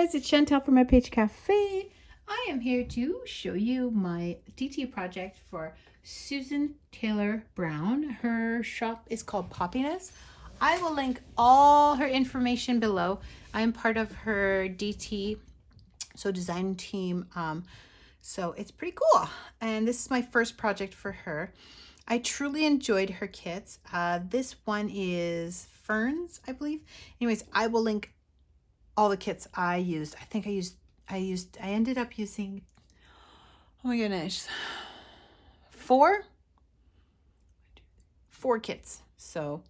guys, it's Chantale from Lepage Cafe. I am here to show you my DT project for Susan Taylor Brown. Her shop is called Poppiness. I will link all her information below. I am part of her DT, so design team. So it's pretty cool. And this is my first project for her. I truly enjoyed her kits. This one is Fern's, I believe. Anyways, I will link all the kits I used. I ended up using, oh my goodness, four kits. So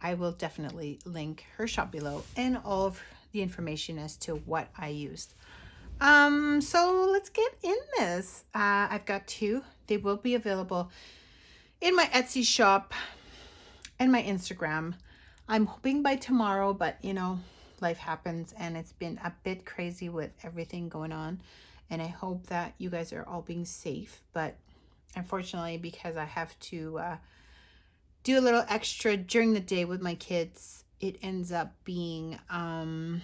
I will definitely link her shop below and all of the information as to what I used. So let's get in this. I've got two. They will be available in my Etsy shop and my Instagram. I'm hoping by tomorrow, but you know, life happens and it's been a bit crazy with everything going on, and I hope that you guys are all being safe. But unfortunately, because I have to do a little extra during the day with my kids, it ends up being a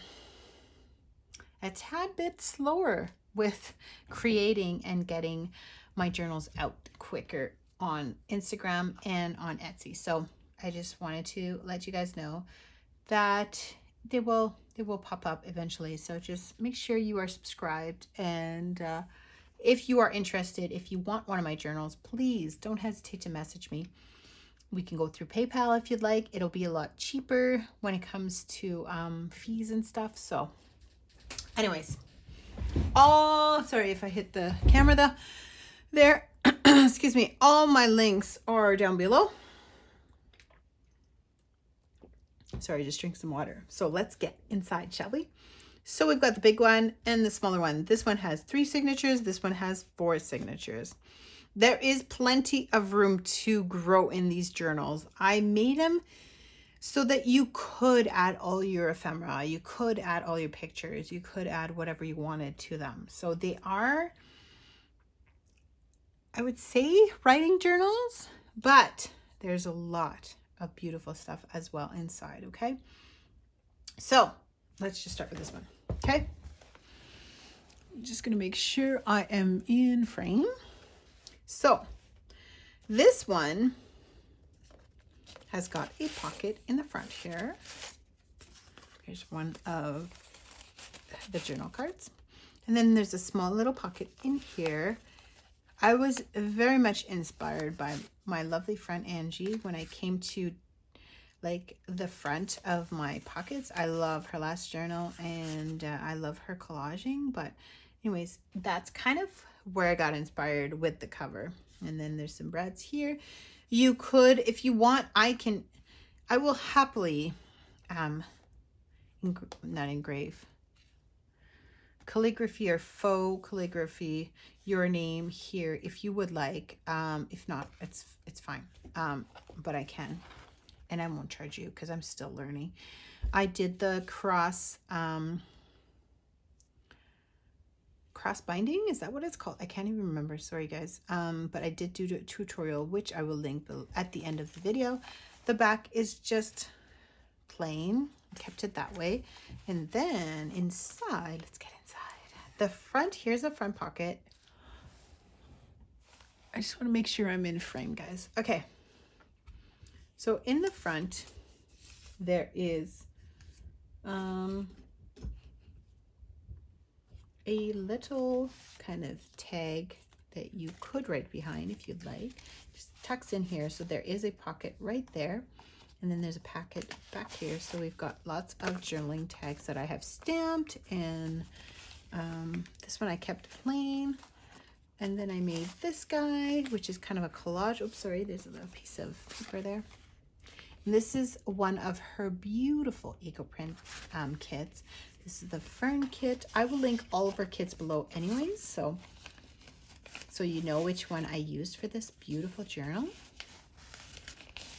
tad bit slower with creating and getting my journals out quicker on Instagram and on Etsy. So I just wanted to let you guys know that they will pop up eventually. So just make sure you are subscribed, and if you are interested, if you want one of my journals, please don't hesitate to message me. We can go through PayPal if you'd like. It'll be a lot cheaper when it comes to fees and stuff. So anyways, sorry if I hit the camera there. Excuse me. All my links are down below. Sorry, just drink some water. So let's get inside, shall we? So we've got the big one and the smaller one. This one has 3 signatures. This one has 4 signatures. There is plenty of room to grow in these journals. I made them so that you could add all your ephemera. You could add all your pictures. You could add whatever you wanted to them. So they are, I would say, writing journals, but there's a lot of beautiful stuff as well inside. Okay, so let's just start with this one. Okay, I'm just gonna make sure I am in frame. So this one has got a pocket in the front here. Here's one of the journal cards, and then there's a small little pocket in here. I was very much inspired by my lovely friend Angie when I came to like the front of my pockets. I love her last journal, and I love her collaging. But anyways, that's kind of where I got inspired with the cover. And then there's some brads here. You could, if you want, I will happily not engrave, calligraphy or faux calligraphy your name here if you would like. If not, it's fine. But I can, and I won't charge you because I'm still learning. I did the cross binding, is that what it's called? I can't even remember, sorry guys. But I did do a tutorial, which I will link at the end of the video. The back is just plain, kept it that way. And then inside, let's get inside. The front, here's a front pocket. I just want to make sure I'm in frame, guys. Okay. So in the front, there is a little kind of tag that you could write behind if you'd like. Just tucks in here. So there is a pocket right there. And then there's a packet back here. So we've got lots of journaling tags that I have stamped, and this one I kept plain. And then I made this guy, which is kind of a collage. Oops, sorry, there's a little piece of paper there. And this is one of her beautiful eco print kits. This is the Fern kit. I will link all of her kits below anyways, so you know which one I used for this beautiful journal.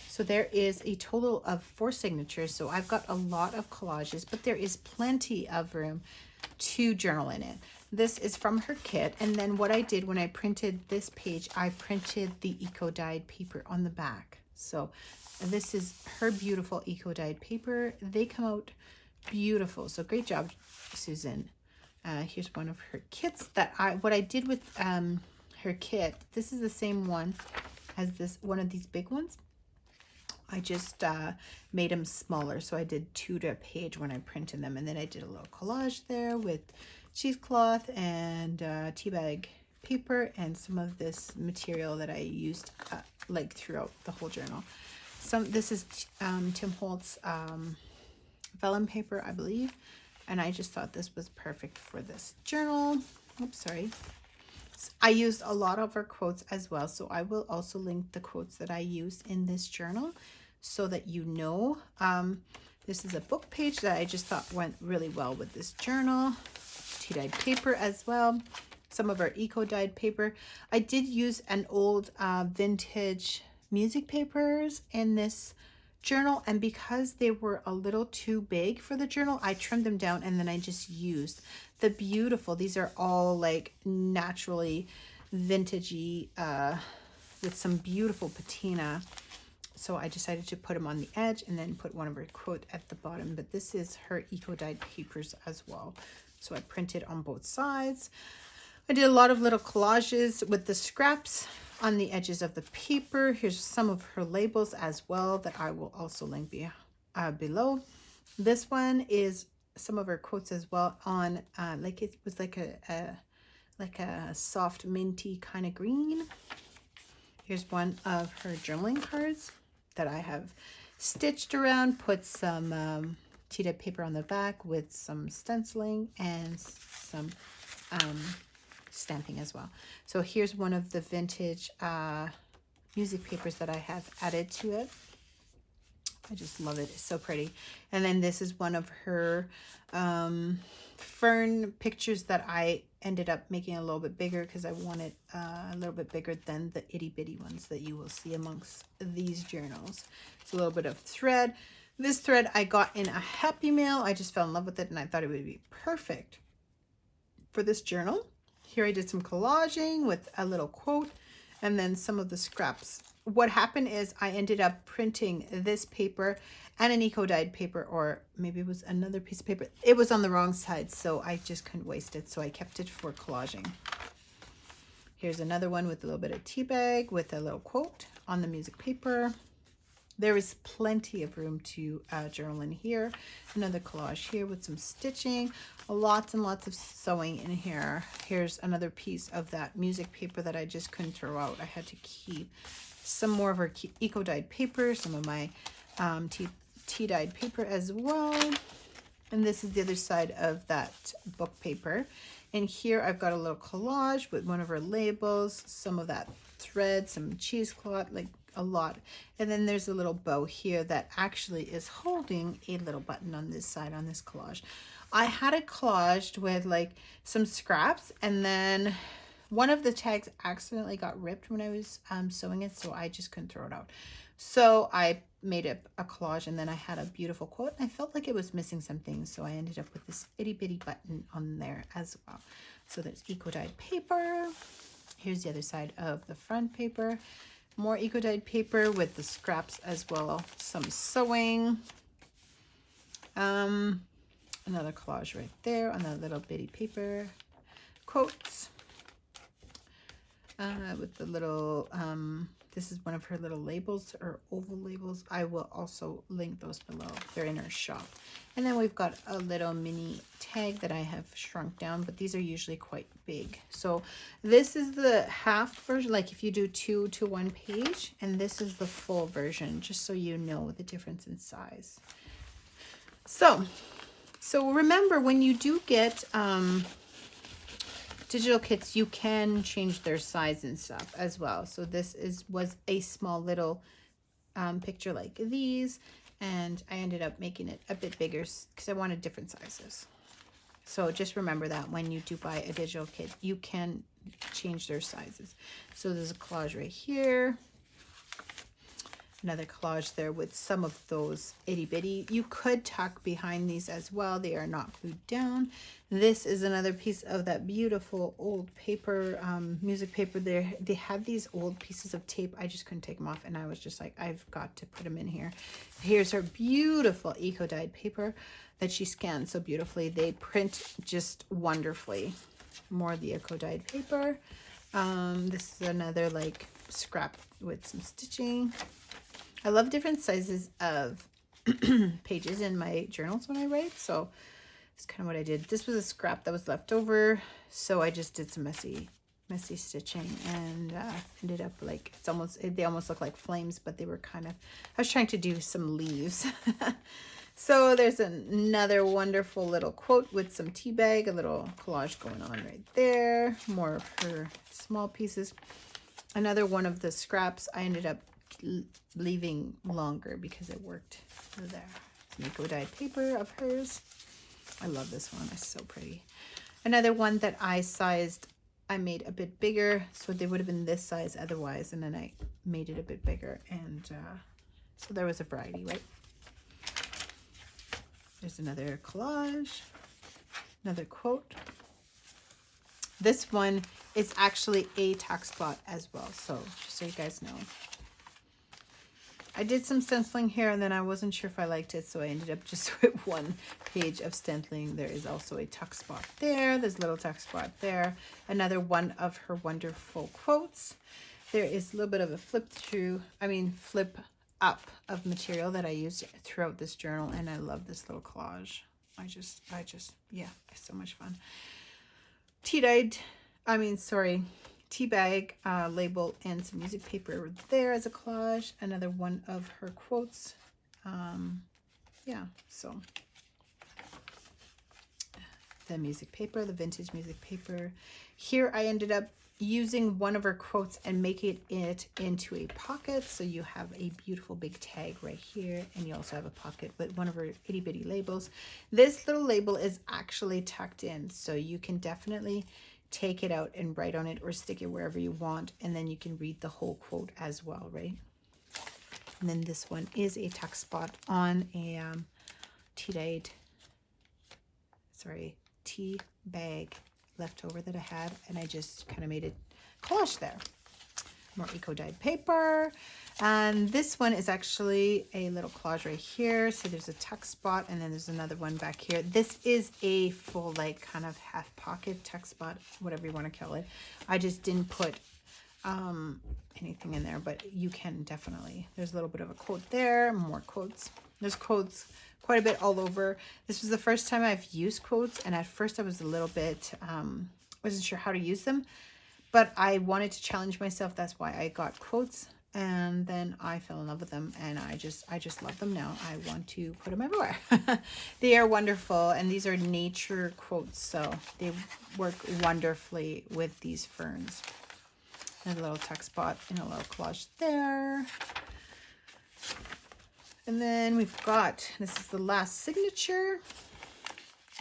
So there is a total of 4 signatures. So I've got a lot of collages, but there is plenty of room to journal in it. This is from her kit. And then what I did when I printed this page, I printed the eco-dyed paper on the back. So this is her beautiful eco-dyed paper. They come out beautiful. So great job, Susan. Here's one of her kits that what I did with her kit. This is the same one as this one of these big ones. I just made them smaller, so I did 2 to a page when I printed them, and then I did a little collage there with cheesecloth and tea bag paper and some of this material that I used like throughout the whole journal. This is Tim Holtz vellum paper, I believe, and I just thought this was perfect for this journal. Oops, sorry. I used a lot of her quotes as well, so I will also link the quotes that I used in this journal so that you know. This is a book page that I just thought went really well with this journal. Tea dyed paper as well. Some of our eco dyed paper. I did use an old vintage music papers in this journal, and because they were a little too big for the journal, I trimmed them down, and then I just used the beautiful, these are all like naturally vintagey with some beautiful patina. So I decided to put them on the edge and then put one of her quote at the bottom, but this is her eco dyed papers as well. So I printed on both sides. I did a lot of little collages with the scraps on the edges of the paper. Here's some of her labels as well that I will also link below. This one is some of her quotes as well on like it was like a soft minty kind of green. Here's one of her journaling cards that I have stitched around, put some tea dye paper on the back with some stenciling and some stamping as well. So here's one of the vintage music papers that I have added to it. I just love it. It's so pretty. And then this is one of her fern pictures that I ended up making a little bit bigger because I wanted a little bit bigger than the itty bitty ones that you will see amongst these journals. It's a little bit of thread. This thread I got in a Happy Mail. I just fell in love with it and I thought it would be perfect for this journal. Here I did some collaging with a little quote and then some of the scraps. What happened is I ended up printing this paper and an eco dyed paper, or maybe it was another piece of paper. It was on the wrong side, so I just couldn't waste it. So I kept it for collaging. Here's another one with a little bit of tea bag with a little quote on the music paper. There is plenty of room to journal in here. Another collage here with some stitching, lots and lots of sewing in here. Here's another piece of that music paper that I just couldn't throw out. I had to keep some more of her eco dyed paper, some of my tea dyed paper as well. And this is the other side of that book paper. And here I've got a little collage with one of her labels, some of that thread, some cheesecloth, like a lot. And then there's a little bow here that actually is holding a little button on this side on this collage. I had it collaged with like some scraps, and then one of the tags accidentally got ripped when I was sewing it, so I just couldn't throw it out. So I made a collage, and then I had a beautiful quote. I felt like it was missing something, so I ended up with this itty bitty button on there as well. So there's eco dyed paper. Here's the other side of the front paper. More eco dyed paper with the scraps as well. Some sewing. Another collage right there on that little bitty paper. Quotes. With the little, this is one of her little labels, or oval labels. I will also link those below. They're in her shop. And then we've got a little mini tag that I have shrunk down, but these are usually quite big. So this is the half version, like if you do 2 to 1 page, and this is the full version, just so you know the difference in size. So remember, when you do get digital kits, you can change their size and stuff as well. So this was a small little picture like these, and I ended up making it a bit bigger because I wanted different sizes. So just remember that when you do buy a digital kit, you can change their sizes. So there's a collage right here. Another collage there with some of those itty bitty. You could tuck behind these as well. They are not glued down. This is another piece of that beautiful old paper, music paper there. They had these old pieces of tape. I just couldn't take them off, and I was just like, I've got to put them in here. Here's her beautiful eco-dyed paper that she scanned so beautifully. They print just wonderfully. More of the eco-dyed paper. This is another like scrap with some stitching. I love different sizes of pages in my journals when I write, so it's kind of what I did. This was a scrap that was left over, so I just did some messy stitching, and ended up like, they almost look like flames, but they were kind of, I was trying to do some leaves. So there's another wonderful little quote with some tea bag, a little collage going on right there. More of her small pieces. Another one of the scraps I ended up leaving longer because it worked there. Eco-dyed paper of hers. I love this one. It's so pretty. Another one that I sized, I made a bit bigger, so they would have been this size otherwise, and then I made it a bit bigger, and so there was a variety, right? There's another collage, another quote. This one is actually a tack spot as well, so just so you guys know. I did some stenciling here, and then I wasn't sure if I liked it, so I ended up just with one page of stenciling. There is also a tuck spot there. There's a little tuck spot there. Another one of her wonderful quotes. There is a little bit of a flip up of material that I used throughout this journal, and I love this little collage. Yeah, it's so much fun. Tea bag label and some music paper there as a collage. Another one of her quotes. Yeah, so the music paper, the vintage music paper. Here I ended up using one of her quotes and making it into a pocket, so you have a beautiful big tag right here, and you also have a pocket with one of her itty bitty labels. This little label is actually tucked in, so you can definitely take it out and write on it or stick it wherever you want, and then you can read the whole quote as well, right? And then this one is a tuck spot on a tea bag leftover that I had, and I just kind of made a collage there. More eco-dyed paper, and this one is actually a little collage right here. So there's a tuck spot, and then there's another one back here. This is a full, like, kind of half pocket tuck spot, whatever you want to call it. I just didn't put anything in there, but you can definitely. There's a little bit of a quote there, more quotes. There's quotes quite a bit all over. This was the first time I've used quotes, and at first I was a little bit wasn't sure how to use them, but I wanted to challenge myself. That's why I got quotes, and then I fell in love with them, and I just love them now. I want to put them everywhere. They are wonderful, and these are nature quotes, so they work wonderfully with these ferns. Another little tuck spot and a little collage there. And then we've got, this is the last signature,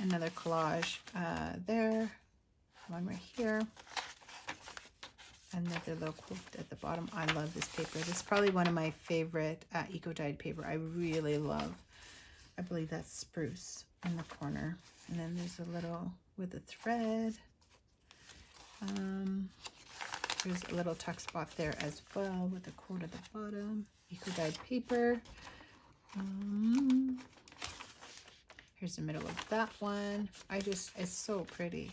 another collage there, one right here, another little quote at the bottom. I love this paper. This is probably one of my favorite eco-dyed paper. I really love. I believe that's spruce in the corner. And then there's a little with a thread. There's a little tuck spot there as well with a quote at the bottom. Eco-dyed paper. Here's the middle of that one. It's so pretty.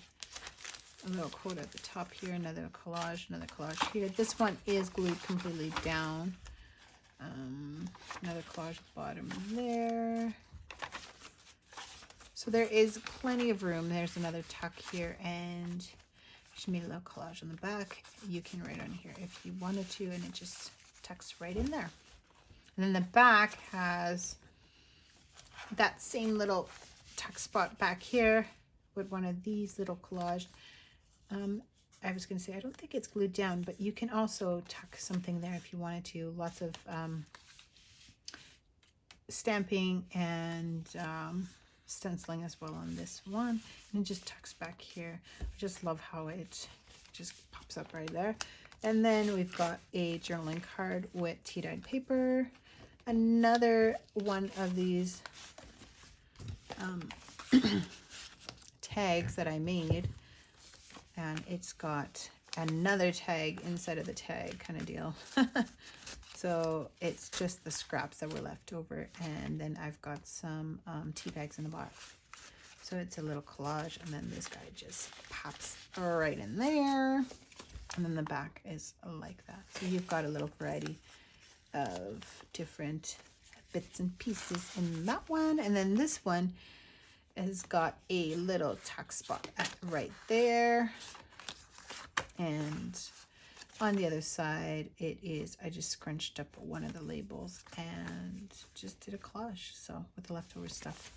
A little quote at the top here, another collage here. This one is glued completely down. Another collage at the bottom there. So there is plenty of room. There's another tuck here, and just made a little collage on the back. You can write on here if you wanted to, and it just tucks right in there. And then the back has that same little tuck spot back here with one of these little collage. I was going to say, I don't think it's glued down, but you can also tuck something there if you wanted to. Lots of stamping and stenciling as well on this one. And it just tucks back here. I just love how it just pops up right there. And then we've got a journaling card with tea-dyed paper. Another one of these tags that I made. And it's got another tag inside of the tag kind of deal. So it's just the scraps that were left over. And then I've got some tea bags in the bottom. So it's a little collage. And then this guy just pops right in there. And then the back is like that. So you've got a little variety of different bits and pieces in that one. And then this one has got a little tuck spot right there. And on the other side, it is, I just scrunched up one of the labels and just did a collage. So with the leftover stuff.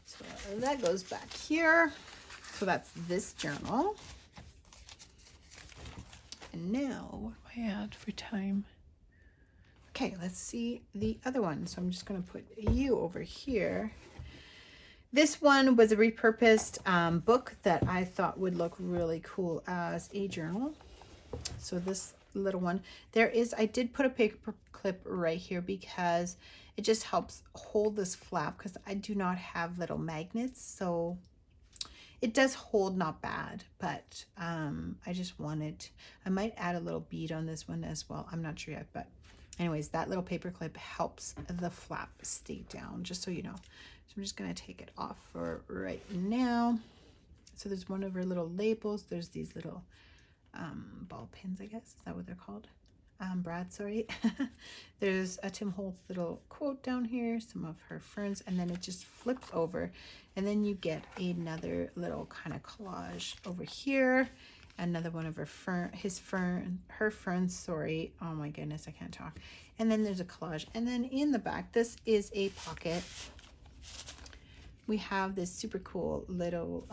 So that goes back here. So that's this journal. And now, what do I add for time? Okay, let's see the other one. So I'm just going to put you over here. This one was a repurposed book that I thought would look really cool as a journal. So this little one, I did put a paper clip right here because it just helps hold this flap because I do not have little magnets. So it does hold not bad, but I just wanted, I might add a little bead on this one as well. I'm not sure yet, but anyways, that little paper clip helps the flap stay down, just so you know. So I'm just gonna take it off for right now. So there's one of our little labels. There's these little ball pins, I guess. Is that what they're called? Brad, sorry. There's a Tim Holtz little quote down here, some of her ferns, and then it just flips over. And then you get another little kind of collage over here. Another one of her ferns, sorry. Oh my goodness, I can't talk. And then there's a collage. And then in the back, this is a pocket. We have this super cool little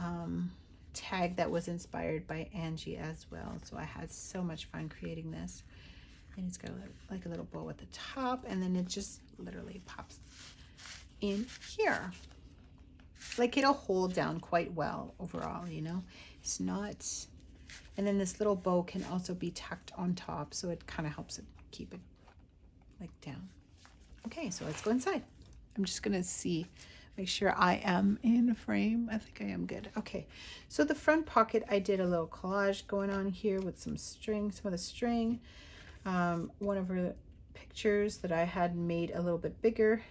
tag that was inspired by Angie as well. So I had so much fun creating this. And it's got like a little bow at the top, and then it just literally pops in here. Like it'll hold down quite well overall, you know. It's not, and then this little bow can also be tucked on top, so it kind of helps it keep it like down. Okay, so let's go inside. I'm just gonna make sure I am in frame. I think I am good. Okay, so the front pocket, I did a little collage going on here with some string, some of the string. One of her pictures that I had made a little bit bigger.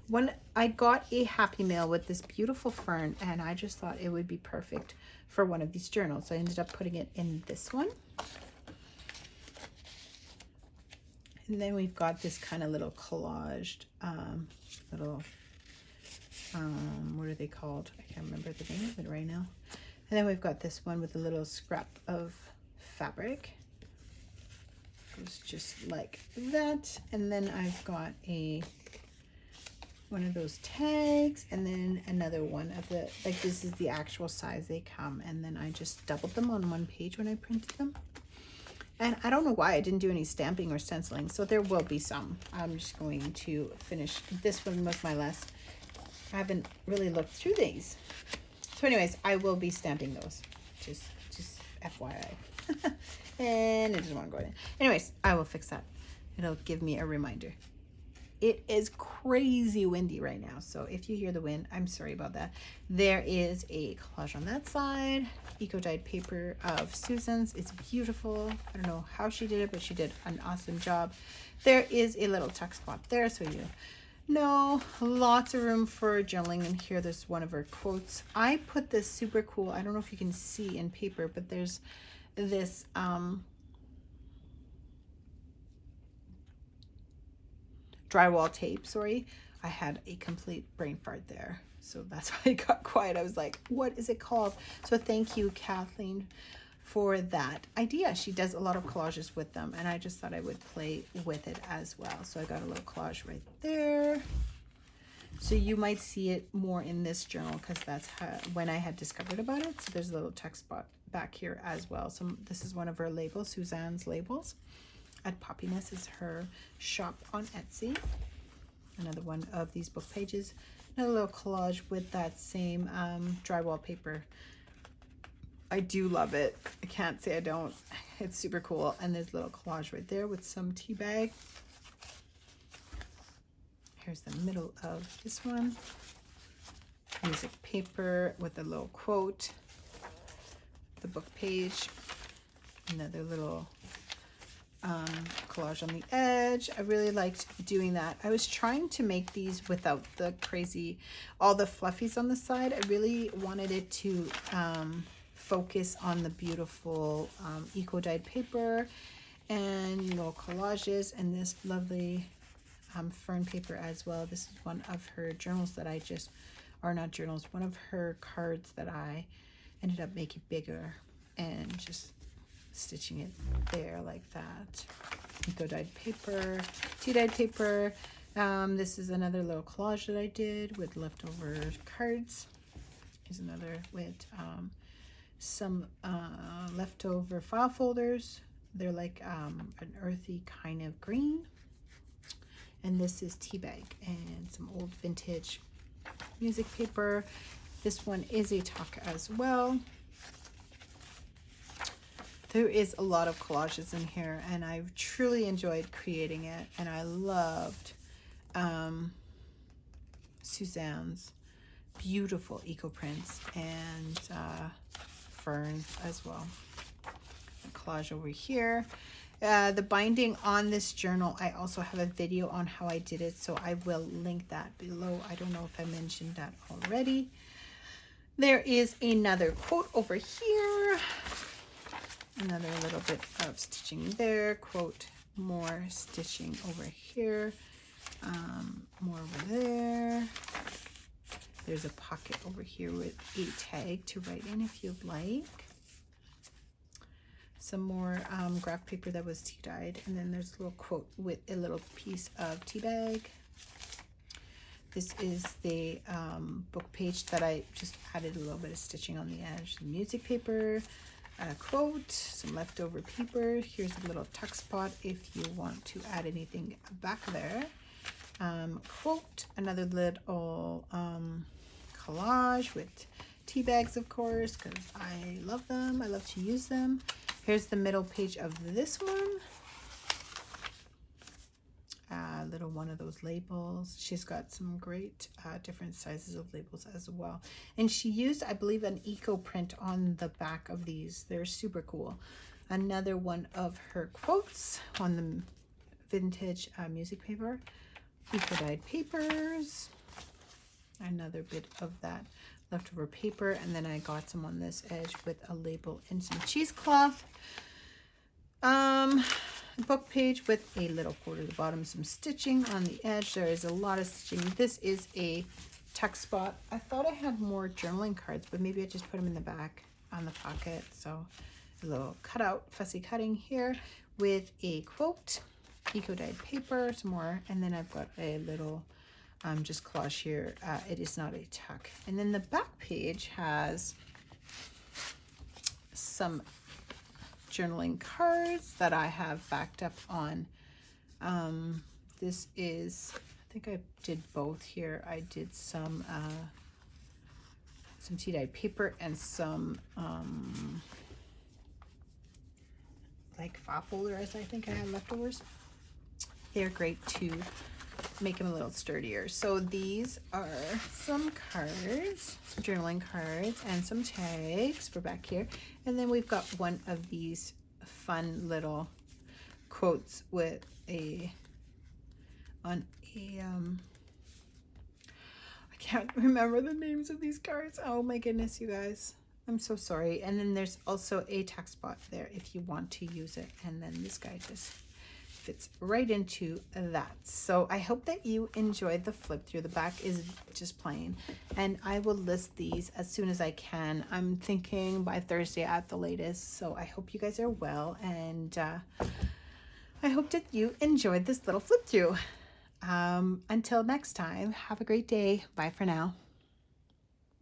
When I got a Happy Mail with this beautiful fern, and I just thought it would be perfect for one of these journals. So I ended up putting it in this one. And then we've got this kind of little collaged, little, what are they called? I can't remember the name of it right now. And then we've got this one with a little scrap of fabric. It's just like that. And then I've got one of those tags, and then another one of the, like this is the actual size they come, and then I just doubled them on one page when I printed them. And I don't know why I didn't do any stamping or stenciling, so there will be some. I'm just going to finish this one with my last. I haven't really looked through these. So anyways, I will be stamping those, just FYI. And it doesn't want to go in. Anyways, I will fix that. It'll give me a reminder. It is crazy windy right now, so if you hear the wind, I'm sorry about that. There is a collage on that side, eco-dyed paper of Susan's. It's beautiful. I don't know how she did it, but she did an awesome job. There is a little tuck spot there, so you know, lots of room for journaling. And here there's one of her quotes. I put this super cool, I don't know if you can see in paper, but there's this drywall tape, sorry. I had a complete brain fart there, so that's why I got quiet. I was like, what is it called? So thank you, Kathleen, for that idea. She does a lot of collages with them, and I just thought I would play with it as well. So I got a little collage right there. So you might see it more in this journal because that's when I had discovered about it. So there's a little text spot back here as well. So this is one of her labels, Suzanne's labels. At Poppiness is her shop on Etsy. Another one of these book pages. Another little collage with that same drywall paper I do love it. I can't say I don't. It's super cool. And there's a little collage right there with some tea bag. Here's the middle of this one. Music paper with a little quote. The book page. Another little collage on the edge. I really liked doing that. I was trying to make these without the crazy, all the fluffies on the side. I really wanted it to focus on the beautiful eco-dyed paper and little collages, and this lovely Fern paper as well. This is one of her journals that I just, or not journals, one of her cards that I ended up making bigger and just stitching it there like that. Eco-dyed paper, tea-dyed paper. This is another little collage that I did with leftover cards. Here's another with some leftover file folders. They're like an earthy kind of green. And this is tea bag and some old vintage music paper. This one is a tuck as well. There is a lot of collages in here, and I've truly enjoyed creating it. And I loved Suzanne's beautiful eco prints and Fern as well. A collage over here. The binding on this journal, I also have a video on how I did it, so I will link that below. I don't know if I mentioned that already. There is another quote over here. Another little bit of stitching there. Quote, more stitching over here. More over there. There's a pocket over here with a tag to write in if you'd like. Some more graph paper that was tea dyed, and then there's a little quote with a little piece of tea bag. This is the book page that I just added a little bit of stitching on the edge. The music paper, a quote, some leftover paper. Here's a little tuck spot if you want to add anything back there. Quote, another little collage with tea bags, of course, because I love them. I love to use them. Here's the middle page of this one. Little one of those labels. She's got some great different sizes of labels as well. And she used, I believe, an eco print on the back of these. They're super cool. Another one of her quotes on the vintage music paper. Eco-dyed papers. Another bit of that leftover paper, and then I got some on this edge with a label and some cheesecloth. Book page with a little quote at the bottom, some stitching on the edge. There is a lot of stitching. This is a tuck spot. I thought I had more journaling cards, but maybe I just put them in the back on the pocket. So a little cutout, fussy cutting here with a quote, eco-dyed paper, some more, and then I've got a little just collage here. It is not a tuck. And then the back page has some journaling cards that I have backed up on. This is, I think I did both here. I did some tea-dyed paper and some like file folders. I think I had leftovers. They're great to make them a little sturdier. So these are some cards, some journaling cards, and some tags for back here. And then we've got one of these fun little quotes with I can't remember the names of these cards. Oh my goodness, you guys. I'm so sorry. And then there's also a tack spot there if you want to use it. And then this guy just fits right into that. So I hope that you enjoyed the flip through. The back is just plain, and I will list these as soon as I can. I'm thinking by Thursday at the latest. So I hope you guys are well, and I hope that you enjoyed this little flip through. Until next time, have a great day. Bye for now.